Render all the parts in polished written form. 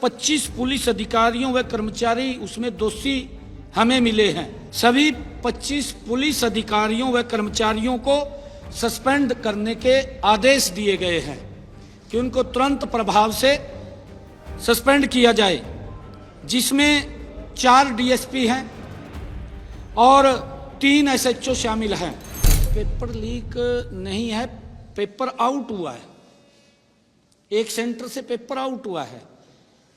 25 police अधिकारियों व कर्मचारी उसमें दोषी हमें मिले हैं। सभी 25 पुलिस अधिकारियों व कर्मचारियों को सस्पेंड करने के आदेश दिए गए हैं कि उनको तुरंत प्रभाव से सस्पेंड किया जाए, जिसमें 4 डीएसपी हैं और 3 एसएचओ शामिल हैं। पेपर लीक नहीं है, पेपर आउट हुआ है। एक सेंटर से पेपर आउट हुआ है।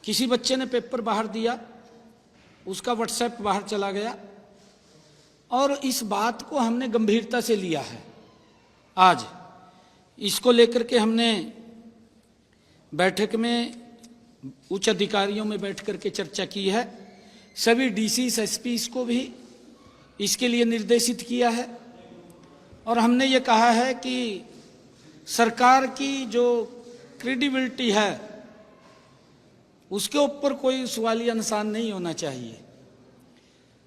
किसी बच्चे ने पेपर बाहर दिया, उसका व्हाट्सएप बाहर चला गया और इस बात को हमने गंभीरता से लिया है। आज इसको लेकर के हमने बैठक में उच्च अधिकारियों में बैठ करके चर्चा की है। सभी डीसीस एसपीस को भी इसके लिए निर्देशित किया है और हमने ये कहा है कि सरकार की जो क्रेडिबिलिटी है उसके ऊपर कोई सवालिया निशान नहीं होना चाहिए।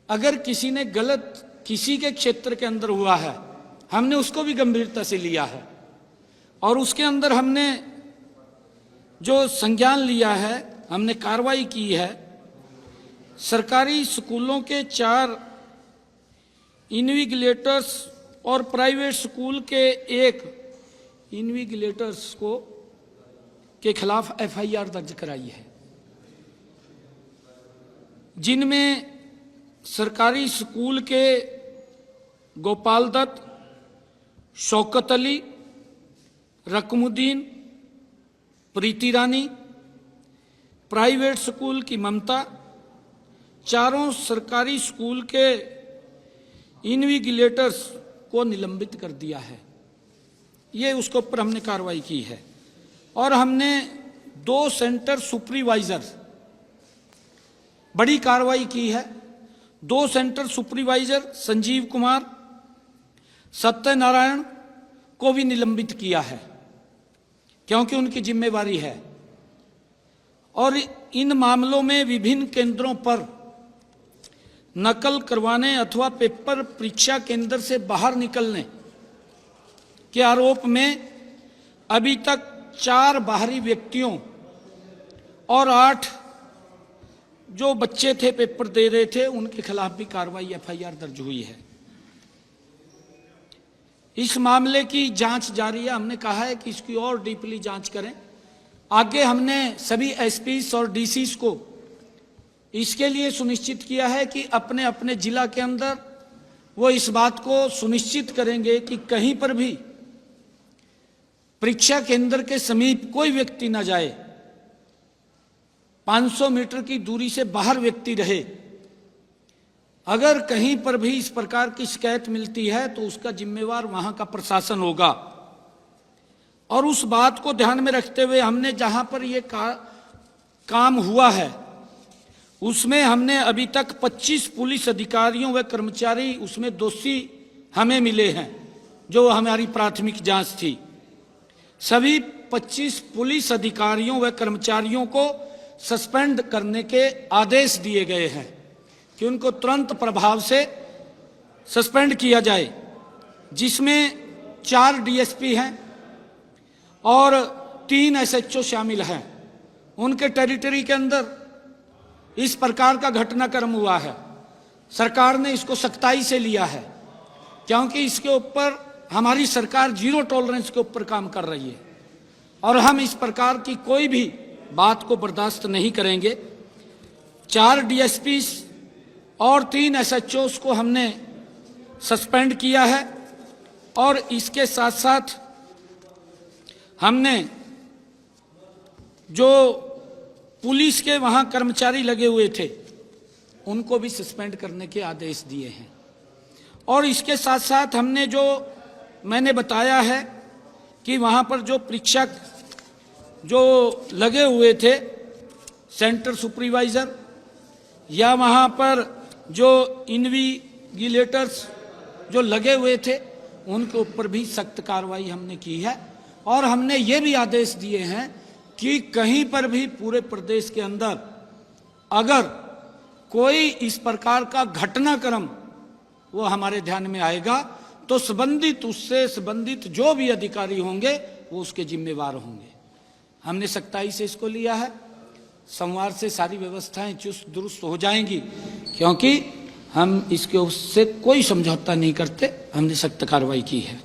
अगर किसी ने गलत किसी के क्षेत्र के अंदर हुआ है, हमने उसको भी गंभीरता से लिया है और उसके अंदर हमने जो संज्ञान लिया है, हमने कार्रवाई की है। सरकारी स्कूलों के 4 इन्विजिलेटर्स और प्राइवेट स्कूल के 1 इन्विजिलेटर्स के खिलाफ एफआईआर दर्ज कराई है, जिनमें सरकारी स्कूल के गोपाल दत्त, शौकत अली, रकमुद्दीन, प्रीति रानी, प्राइवेट स्कूल की ममता, चारों सरकारी स्कूल के इन्विजिलेटर्स को निलंबित कर दिया है। ये उसके ऊपर हमने कार्रवाई की है और हमने 2 सेंटर सुपरवाइजर बड़ी कार्रवाई की है। 2 सेंटर सुपरवाइजर संजीव कुमार, सत्यनारायण को भी निलंबित किया है क्योंकि उनकी जिम्मेवारी है। और इन मामलों में विभिन्न केंद्रों पर नकल करवाने अथवा पेपर परीक्षा केंद्र से बाहर निकलने के आरोप में अभी तक 4 बाहरी व्यक्तियों और 8 जो बच्चे थे पेपर दे रहे थे उनके खिलाफ भी कार्रवाई एफआईआर दर्ज हुई है। इस मामले की जांच जारी है। हमने कहा है कि इसकी और डीपली जांच करें। आगे हमने सभी एसपीस और डीसीस को इसके लिए सुनिश्चित किया है कि अपने अपने जिला के अंदर वो इस बात को सुनिश्चित करेंगे कि कहीं पर भी परीक्षा केंद्र के समीप कोई व्यक्ति न जाए, 500 मीटर की दूरी से बाहर व्यक्ति रहे। अगर कहीं पर भी इस प्रकार की शिकायत मिलती है तो उसका जिम्मेवार वहां का प्रशासन होगा। और उस बात को ध्यान में रखते हुए हमने जहां पर ये काम हुआ है उसमें हमने अभी तक 25 पुलिस अधिकारियों व कर्मचारी उसमें दोषी हमें मिले हैं, जो हमारी प्राथमिक जांच थी। सभी 25 पुलिस अधिकारियों व कर्मचारियों को सस्पेंड करने के आदेश दिए गए हैं कि उनको तुरंत प्रभाव से सस्पेंड किया जाए, जिसमें 4 डीएसपी हैं और 3 एसएचओ शामिल हैं। उनके टेरिटरी के अंदर इस प्रकार का घटनाक्रम हुआ है। सरकार ने इसको सख्ताई से लिया है क्योंकि इसके ऊपर हमारी सरकार 0 टॉलरेंस के ऊपर काम कर रही है और हम इस प्रकार की कोई भी बात को बर्दाश्त नहीं करेंगे। 4 डीएसपी और 3 एसएचओ को हमने सस्पेंड किया है और इसके साथ साथ हमने जो पुलिस के वहां कर्मचारी लगे हुए थे उनको भी सस्पेंड करने के आदेश दिए हैं। और इसके साथ साथ हमने जो मैंने बताया है कि वहां पर जो परीक्षक जो लगे हुए थे, सेंटर सुपरवाइजर या वहां पर जो इन्विजिलेटर्स जो लगे हुए थे, उनके ऊपर भी सख्त कार्रवाई हमने की है। और हमने ये भी आदेश दिए हैं कि कहीं पर भी पूरे प्रदेश के अंदर अगर कोई इस प्रकार का घटनाक्रम वो हमारे ध्यान में आएगा तो उससे संबंधित जो भी अधिकारी होंगे वो उसके जिम्मेवार होंगे। हमने सख्ताई से इसको लिया है। सोमवार से सारी व्यवस्थाएं चुस्त दुरुस्त हो जाएंगी, क्योंकि हम इसके उससे कोई समझौता नहीं करते, हमने सख्त कार्रवाई की है।